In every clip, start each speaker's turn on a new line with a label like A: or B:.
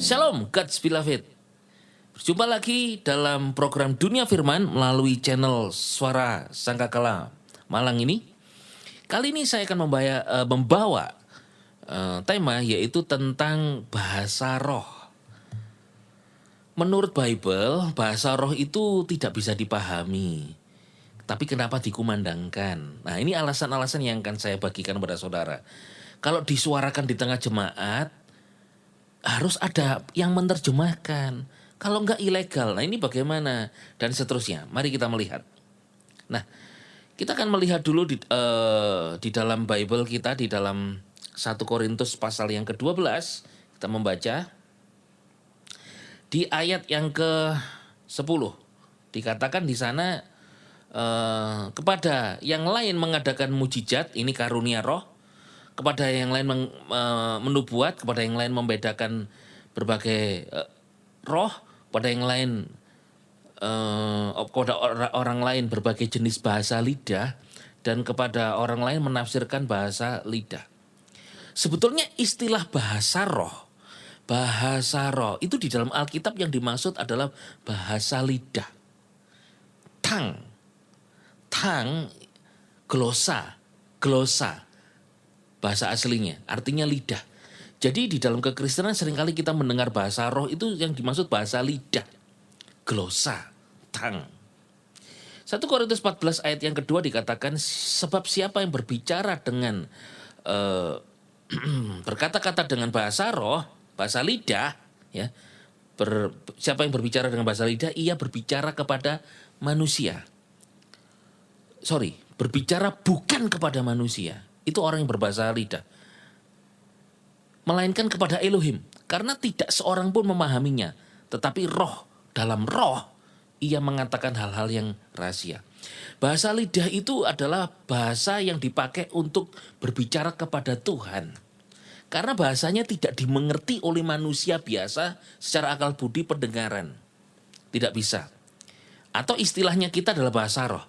A: Shalom, God's Beloved. Berjumpa lagi dalam program Dunia Firman melalui channel Suara Sangkakala Malang ini. Kali ini saya akan membawa tema yaitu tentang bahasa roh. Menurut Bible, bahasa roh itu tidak bisa dipahami. Tapi kenapa dikumandangkan? Nah, ini alasan-alasan yang akan saya bagikan kepada saudara. Kalau disuarakan di tengah jemaat, harus ada yang menerjemahkan. Kalau enggak ilegal, nah ini bagaimana? Dan seterusnya. Mari kita melihat. Nah, kita akan melihat dulu di dalam Bible kita, di dalam 1 Korintus pasal yang ke-12. Kita membaca. Di ayat yang ke-10. Dikatakan di sana, kepada yang lain mengadakan mujizat, ini karunia roh. Kepada yang lain menubuat, kepada yang lain membedakan berbagai roh, kepada yang lain kepada orang lain berbagai jenis bahasa lidah, dan kepada orang lain menafsirkan bahasa lidah. Sebetulnya istilah bahasa roh itu di dalam Alkitab yang dimaksud adalah bahasa lidah. Glosa. Bahasa aslinya, artinya lidah. Jadi di dalam kekristenan seringkali kita mendengar bahasa roh itu yang dimaksud bahasa lidah. Glosa, 1 Korintus 14 ayat yang kedua dikatakan, sebab siapa yang berbicara dengan berkata-kata dengan bahasa roh, bahasa lidah, ya. Siapa yang berbicara dengan bahasa lidah, ia berbicara kepada manusia. Berbicara bukan kepada manusia. Itu orang yang berbahasa lidah. Melainkan kepada Elohim. Karena tidak seorang pun memahaminya. Tetapi dalam roh, ia mengatakan hal-hal yang rahasia. Bahasa lidah itu adalah bahasa yang dipakai untuk berbicara kepada Tuhan. Karena bahasanya tidak dimengerti oleh manusia biasa secara akal budi pendengaran. Tidak bisa. Atau istilahnya kita adalah bahasa roh.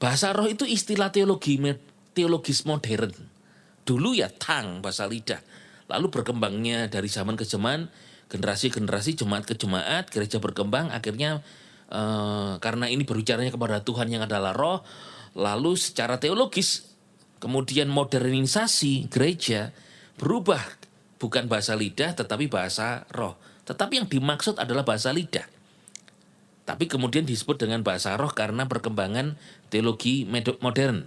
A: Bahasa roh itu istilah teologis modern. Dulu ya bahasa lidah. Lalu berkembangnya dari zaman ke zaman, generasi-generasi, jemaat ke jemaat, gereja berkembang. Akhirnya karena ini berbicaranya kepada Tuhan yang adalah roh, lalu secara teologis kemudian modernisasi gereja berubah, bukan bahasa lidah tetapi bahasa roh. Tetapi yang dimaksud adalah bahasa lidah. Tapi kemudian disebut dengan bahasa roh karena perkembangan teologi modern.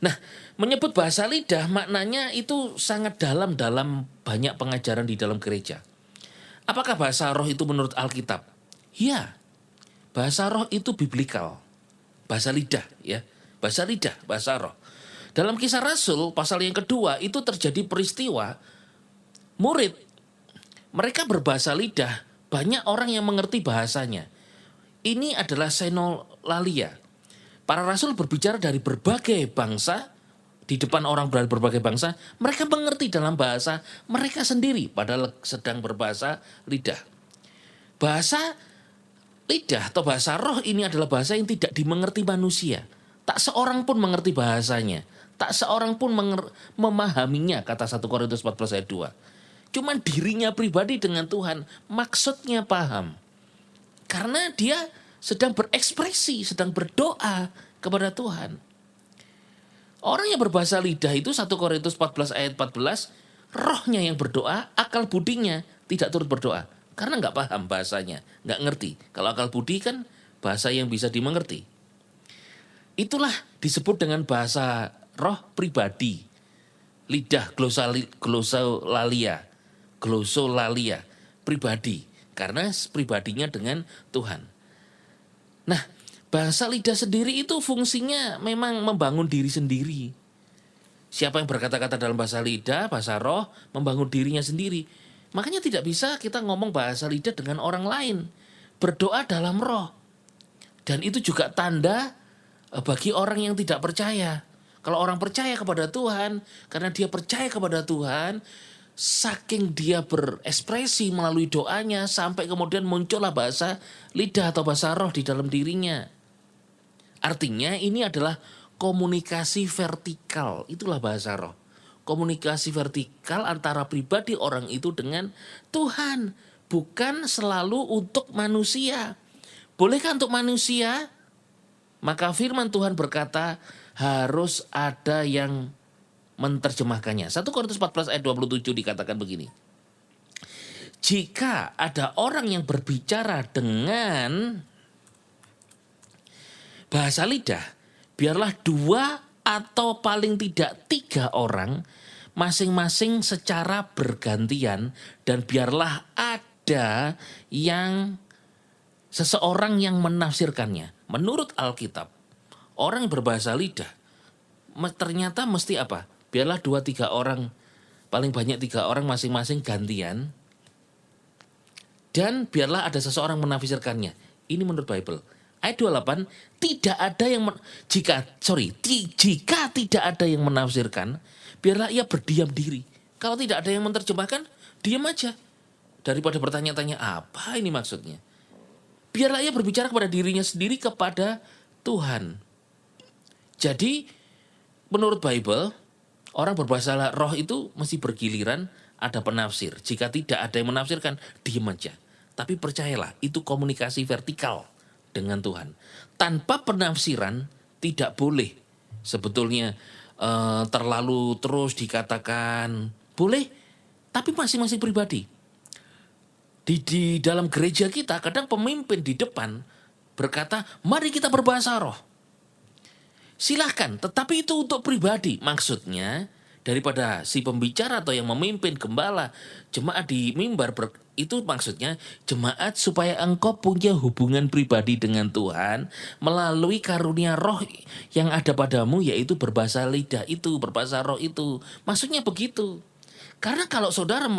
A: Nah, menyebut bahasa lidah maknanya itu sangat dalam banyak pengajaran di dalam gereja. Apakah bahasa roh itu menurut Alkitab? Ya, bahasa roh itu biblikal. Bahasa lidah, ya. Bahasa lidah, bahasa roh. Dalam Kisah Rasul, pasal yang kedua, itu terjadi peristiwa murid. Mereka berbahasa lidah, banyak orang yang mengerti bahasanya. Ini adalah senolalia. Para rasul berbicara dari berbagai bangsa, di depan orang dari berbagai bangsa, mereka mengerti dalam bahasa mereka sendiri, padahal sedang berbahasa lidah. Bahasa lidah atau bahasa roh ini adalah bahasa yang tidak dimengerti manusia. Tak seorang pun mengerti bahasanya. Tak seorang pun memahaminya, kata 1 Korintus 14 ayat 2. Cuman dirinya pribadi dengan Tuhan, maksudnya paham. Karena dia sedang berekspresi, sedang berdoa kepada Tuhan. Orang yang berbahasa lidah itu 1 Korintus 14 ayat 14, rohnya yang berdoa, akal budinya tidak turut berdoa. Karena gak paham bahasanya, gak ngerti. Kalau akal budi kan bahasa yang bisa dimengerti. Itulah disebut dengan bahasa roh pribadi. Lidah, glosolalia, pribadi. Karena pribadinya dengan Tuhan. Nah, bahasa lidah sendiri itu fungsinya memang membangun diri sendiri. Siapa yang berkata-kata dalam bahasa lidah, bahasa roh, membangun dirinya sendiri. Makanya tidak bisa kita ngomong bahasa lidah dengan orang lain. Berdoa dalam roh. Dan itu juga tanda bagi orang yang tidak percaya. Kalau orang percaya kepada Tuhan, karena dia percaya kepada Tuhan, saking dia berekspresi melalui doanya, sampai kemudian muncullah bahasa lidah atau bahasa roh di dalam dirinya. Artinya ini adalah komunikasi vertikal, itulah bahasa roh. Komunikasi vertikal antara pribadi orang itu dengan Tuhan. bukan selalu untuk manusia. Bolehkah untuk manusia? Maka firman Tuhan berkata harus ada yang menerjemahkannya. 1 Korintus 14 ayat 27 dikatakan begini. Jika ada orang yang berbicara dengan bahasa lidah, biarlah 2 atau paling tidak 3 orang, masing-masing secara bergantian, dan biarlah ada yang seseorang yang menafsirkannya. Menurut Alkitab, orang yang berbahasa lidah ternyata mesti apa? Biarlah 2-3 orang, paling banyak 3 orang masing-masing gantian, dan biarlah ada seseorang menafsirkannya. Ini menurut Bible. Ayat 28, tidak ada yang jika tidak ada yang menafsirkan, biarlah ia berdiam diri. Kalau tidak ada yang menerjemahkan, diam aja. Daripada bertanya-tanya apa ini maksudnya. Biarlah ia berbicara kepada dirinya sendiri, kepada Tuhan. Jadi menurut Bible, orang berbahasa roh itu mesti bergiliran ada penafsir. Jika tidak ada yang menafsirkan, diam aja. Tapi percayalah, itu komunikasi vertikal dengan Tuhan. Tanpa penafsiran tidak boleh sebetulnya terlalu terus dikatakan. Boleh, tapi masing-masing pribadi. Di dalam gereja kita kadang pemimpin di depan berkata, mari kita berbahasa roh. Silahkan, tetapi itu untuk pribadi. Maksudnya daripada si pembicara atau yang memimpin gembala jemaat di mimbar, itu maksudnya jemaat supaya engkau punya hubungan pribadi dengan Tuhan melalui karunia roh yang ada padamu, yaitu berbahasa lidah itu, berbahasa roh itu. Maksudnya begitu. Karena kalau saudara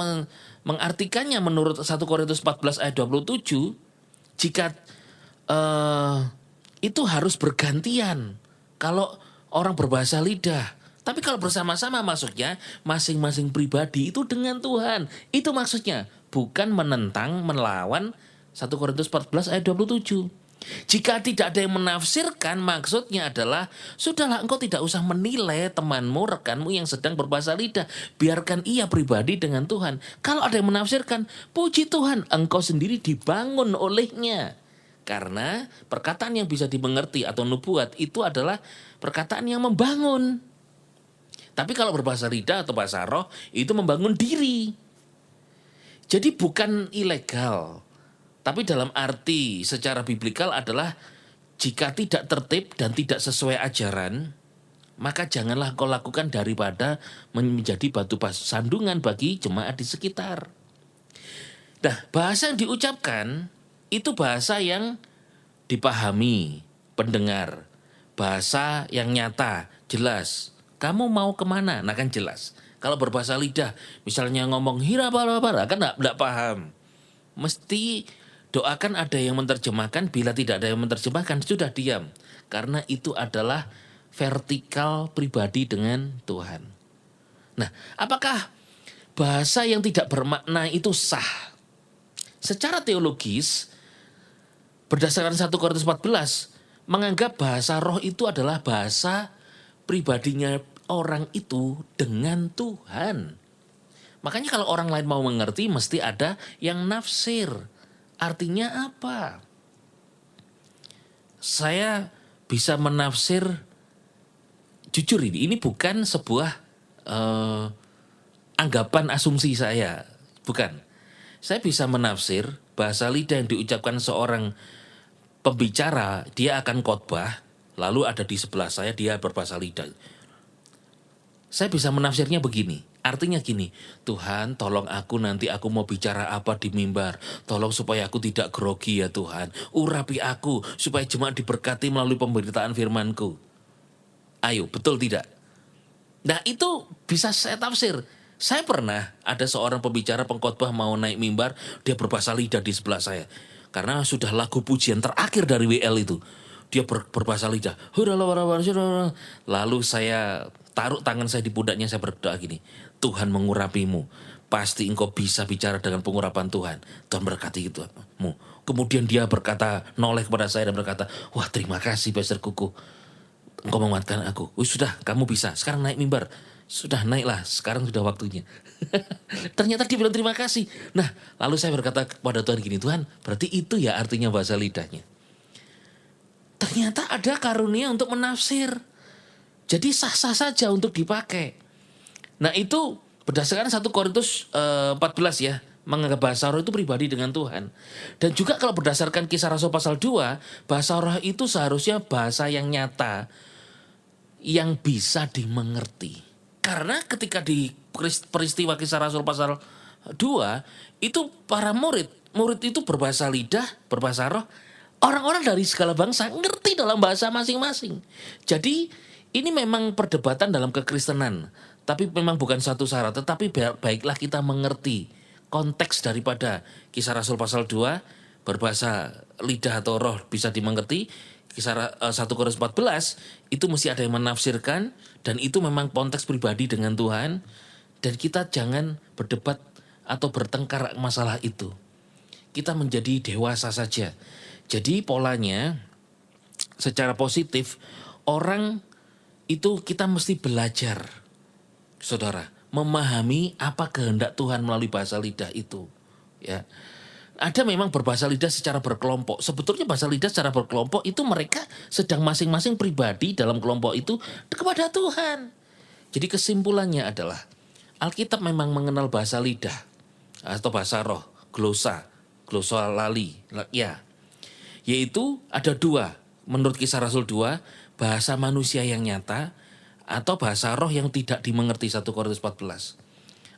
A: mengartikannya menurut 1 Korintus 14 ayat 27, jika itu harus bergantian kalau orang berbahasa lidah. Tapi kalau bersama-sama maksudnya masing-masing pribadi itu dengan Tuhan. Itu maksudnya, bukan menentang, melawan 1 Korintus 14 ayat 27. Jika tidak ada yang menafsirkan, maksudnya adalah sudahlah, engkau tidak usah menilai temanmu, rekanmu yang sedang berbahasa lidah. Biarkan ia pribadi dengan Tuhan. Kalau ada yang menafsirkan, puji Tuhan, engkau sendiri dibangun olehnya. Karena perkataan yang bisa dimengerti atau nubuat itu adalah perkataan yang membangun. Tapi kalau berbahasa lidah atau bahasa roh, itu membangun diri. Jadi bukan ilegal. Tapi dalam arti secara biblikal adalah jika tidak tertib dan tidak sesuai ajaran, maka janganlah kau lakukan daripada menjadi batu sandungan bagi jemaat di sekitar. Nah, bahasa yang diucapkan itu bahasa yang dipahami pendengar. Bahasa yang nyata, jelas. Kamu mau kemana? Nah kan jelas. Kalau berbahasa lidah, misalnya ngomong hira-bara, kan enggak paham. Mesti doakan ada yang menerjemahkan. Bila tidak ada yang menerjemahkan, sudah diam. Karena itu adalah vertikal pribadi dengan Tuhan. Nah, apakah bahasa yang tidak bermakna itu sah? Secara teologis, berdasarkan 1 Korintus 14, menganggap bahasa roh itu adalah bahasa pribadinya orang itu dengan Tuhan. Makanya kalau orang lain mau mengerti, mesti ada yang nafsir. Artinya apa? Saya bisa menafsir, jujur ini bukan sebuah anggapan asumsi saya. Bukan. Saya bisa menafsir bahasa lidah yang diucapkan seorang pembicara, dia akan khotbah, lalu ada di sebelah saya, dia berbahasa lidah. Saya bisa menafsirnya begini. Artinya gini, Tuhan tolong aku nanti aku mau bicara apa di mimbar. Tolong supaya aku tidak grogi ya Tuhan. Urapi aku supaya jemaat diberkati melalui pemberitaan firman-Ku. Ayo, betul tidak? Nah itu bisa saya tafsir. Saya pernah ada seorang pembicara pengkhotbah mau naik mimbar, dia berbahasa lidah di sebelah saya. Karena sudah lagu pujian terakhir dari WL itu. Dia berbahasa lidah. Lalu saya taruh tangan saya di pundaknya, saya berdoa gini. Tuhan mengurapimu. Pasti engkau bisa bicara dengan pengurapan Tuhan. Tuhan berkati itu-mu. Kemudian dia berkata, noleh kepada saya dan berkata, wah terima kasih Pastor Kuku. Engkau menguatkan aku. Sudah, kamu bisa. Sekarang naik mimbar. sudah naiklah, sekarang sudah waktunya. Ternyata dia bilang terima kasih. Nah, lalu saya berkata kepada Tuhan gini, Tuhan, berarti itu ya artinya bahasa lidahnya. Ternyata ada karunia untuk menafsir. Jadi sah-sah saja untuk dipakai. Nah itu berdasarkan 1 Korintus 14 ya. Menganggap bahasa roh itu pribadi dengan Tuhan. Dan juga kalau berdasarkan Kisah Rasul pasal 2, bahasa roh itu seharusnya bahasa yang nyata, yang bisa dimengerti. Karena ketika di peristiwa Kisah Rasul pasal 2, itu para murid itu berbahasa lidah, berbahasa roh. Orang-orang dari segala bangsa ngerti dalam bahasa masing-masing. Jadi ini memang perdebatan dalam kekristenan. Tapi memang bukan satu syarat. Tetapi baiklah kita mengerti konteks daripada Kisah Rasul pasal 2, berbahasa lidah atau roh bisa dimengerti. Kisah 1 Korintus 14 itu mesti ada yang menafsirkan. Dan itu memang konteks pribadi dengan Tuhan. Dan kita jangan berdebat atau bertengkar masalah itu. Kita menjadi dewasa saja. Jadi polanya secara positif, orang itu kita mesti belajar, saudara, memahami apa kehendak Tuhan melalui bahasa lidah itu. Ya, ada memang berbahasa lidah secara berkelompok. Sebetulnya bahasa lidah secara berkelompok itu mereka sedang masing-masing pribadi dalam kelompok itu kepada Tuhan. Jadi kesimpulannya adalah Alkitab memang mengenal bahasa lidah atau bahasa roh, glosa lali, ya. Yaitu ada 2, menurut Kisah Rasul 2, bahasa manusia yang nyata atau bahasa roh yang tidak dimengerti 1 Korintus 14.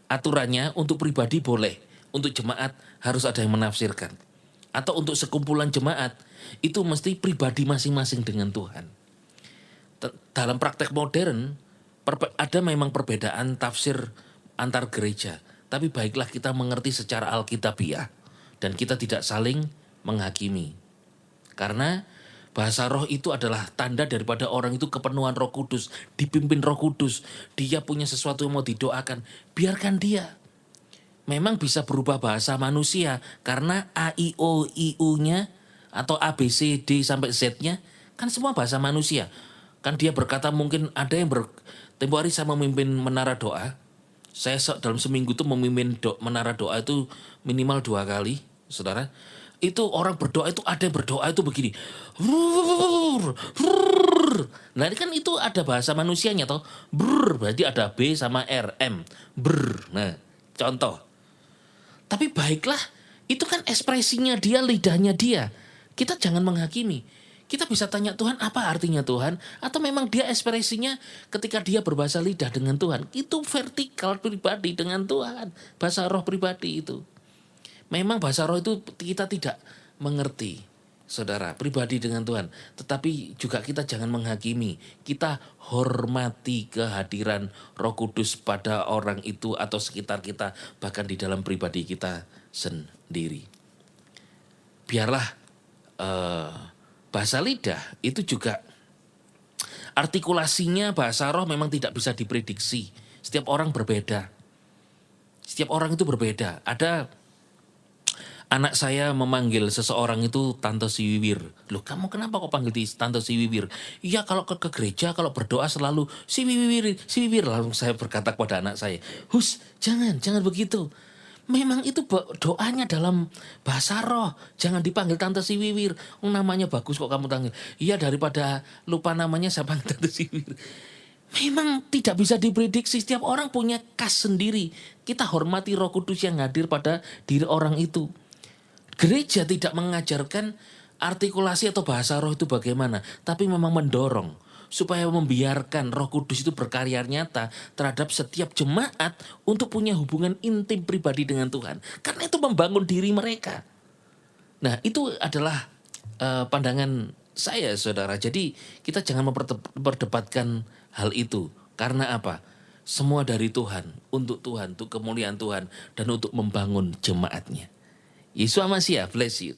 A: Aturannya untuk pribadi boleh, untuk jemaat harus ada yang menafsirkan. Atau untuk sekumpulan jemaat itu mesti pribadi masing-masing dengan Tuhan. Dalam praktek modern ada memang perbedaan tafsir antar gereja, tapi baiklah kita mengerti secara alkitabiah dan kita tidak saling menghakimi. Karena bahasa roh itu adalah tanda daripada orang itu kepenuhan Roh Kudus, dipimpin Roh Kudus. Dia punya sesuatu yang mau didoakan, biarkan dia. Memang bisa berubah bahasa manusia karena A, I, O, I, U-nya atau A, B, C, D sampai Z-nya kan semua bahasa manusia. Kan dia berkata mungkin ada yang tempo hari saya memimpin menara doa. Saya dalam seminggu itu memimpin menara doa itu minimal 2 kali, saudara. Itu orang berdoa itu ada yang berdoa itu begini. Nah ini kan itu ada bahasa manusianya toh. Berarti ada B sama R, M. Nah contoh. Tapi baiklah itu kan ekspresinya dia, lidahnya dia. Kita jangan menghakimi. Kita bisa tanya Tuhan apa artinya Tuhan. Atau memang dia ekspresinya ketika dia berbahasa lidah dengan Tuhan. Itu vertikal pribadi dengan Tuhan. Bahasa roh pribadi itu. Memang bahasa roh itu kita tidak mengerti, saudara, pribadi dengan Tuhan. Tetapi juga kita jangan menghakimi. Kita hormati kehadiran Roh Kudus pada orang itu atau sekitar kita, bahkan di dalam pribadi kita sendiri. Biarlah bahasa lidah itu juga artikulasinya bahasa roh memang tidak bisa diprediksi. Setiap orang berbeda. Setiap orang itu berbeda. Ada anak saya memanggil seseorang itu Tante Si Wiwir. Loh kamu kenapa kok panggil Tante Si Wiwir? Iya kalau ke gereja kalau berdoa selalu Si Wiwir, Si Wiwir. Lalu saya berkata kepada anak saya, Hus jangan begitu. Memang itu doanya dalam bahasa roh. Jangan dipanggil Tante Si Wiwir. Namanya bagus kok kamu panggil. Iya daripada lupa namanya saya panggil Tante Si Wiwir. Memang tidak bisa diprediksi. Setiap orang punya khas sendiri. Kita hormati Roh Kudus yang hadir pada diri orang itu. Gereja tidak mengajarkan artikulasi atau bahasa roh itu bagaimana, tapi memang mendorong supaya membiarkan Roh Kudus itu berkarya nyata terhadap setiap jemaat untuk punya hubungan intim pribadi dengan Tuhan. Karena itu membangun diri mereka. Nah, itu adalah pandangan saya, saudara. Jadi kita jangan memperdebatkan hal itu. Karena apa? Semua dari Tuhan, untuk kemuliaan Tuhan, dan untuk membangun jemaatnya. Yesus Masiah, bless you.